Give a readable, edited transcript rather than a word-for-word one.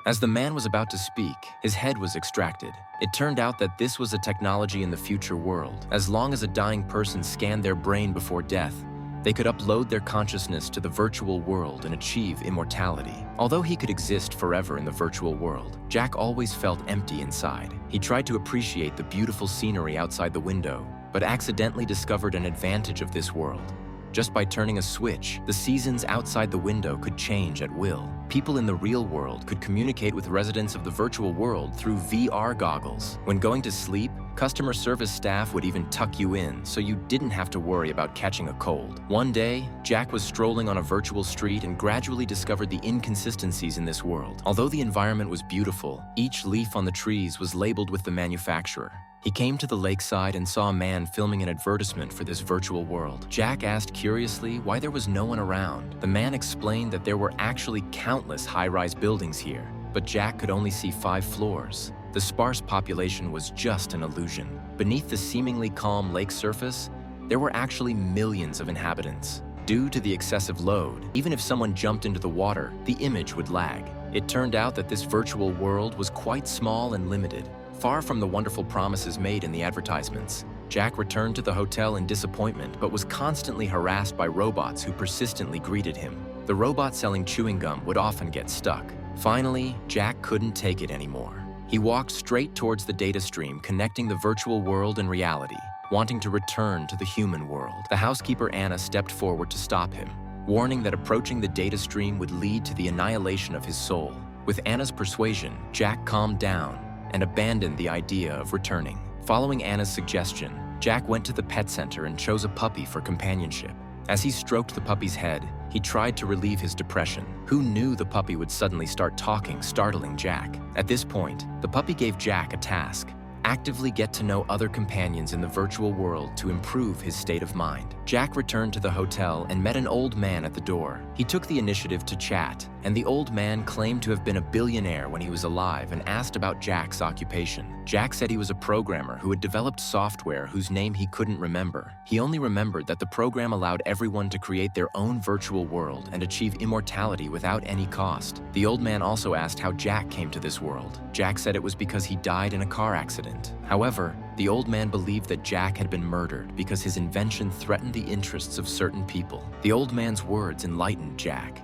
As the man was about to speak, his head was extracted. It turned out that this was a technology in the future world. As long as a dying person scanned their brain before death, they could upload their consciousness to the virtual world and achieve immortality. Although he could exist forever in the virtual world, Jack always felt empty inside. He tried to appreciate the beautiful scenery outside the window, but accidentally discovered an advantage of this world. Just by turning a switch, the seasons outside the window could change at will. People in the real world could communicate with residents of the virtual world through VR goggles. When going to sleep, customer service staff would even tuck you in so you didn't have to worry about catching a cold. One day, Jack was strolling on a virtual street and gradually discovered the inconsistencies in this world. Although the environment was beautiful, each leaf on the trees was labeled with the manufacturer. He came to the lakeside and saw a man filming an advertisement for this virtual world. Jack asked curiously why there was no one around. The man explained that there were actually countless high-rise buildings here, but Jack could only see 5 floors. The sparse population was just an illusion. Beneath the seemingly calm lake surface, there were actually millions of inhabitants. Due to the excessive load, even if someone jumped into the water, the image would lag. It turned out that this virtual world was quite small and limited. Far from the wonderful promises made in the advertisements, Jack returned to the hotel in disappointment but was constantly harassed by robots who persistently greeted him. The robot selling chewing gum would often get stuck. Finally, Jack couldn't take it anymore. He walked straight towards the data stream connecting the virtual world and reality, wanting to return to the human world. The housekeeper Anna stepped forward to stop him, warning that approaching the data stream would lead to the annihilation of his soul. With Anna's persuasion, Jack calmed down and abandoned the idea of returning. Following Anna's suggestion, Jack went to the pet center and chose a puppy for companionship. As he stroked the puppy's head, he tried to relieve his depression. Who knew the puppy would suddenly start talking, startling Jack? At this point, the puppy gave Jack a task: actively get to know other companions in the virtual world to improve his state of mind. Jack returned to the hotel and met an old man at the door. He took the initiative to chat, and the old man claimed to have been a billionaire when he was alive and asked about Jack's occupation. Jack said he was a programmer who had developed software whose name he couldn't remember. He only remembered that the program allowed everyone to create their own virtual world and achieve immortality without any cost. The old man also asked how Jack came to this world. Jack said it was because he died in a car accident. However, the old man believed that Jack had been murdered because his invention threatened the interests of certain people. The old man's words enlightened Jack.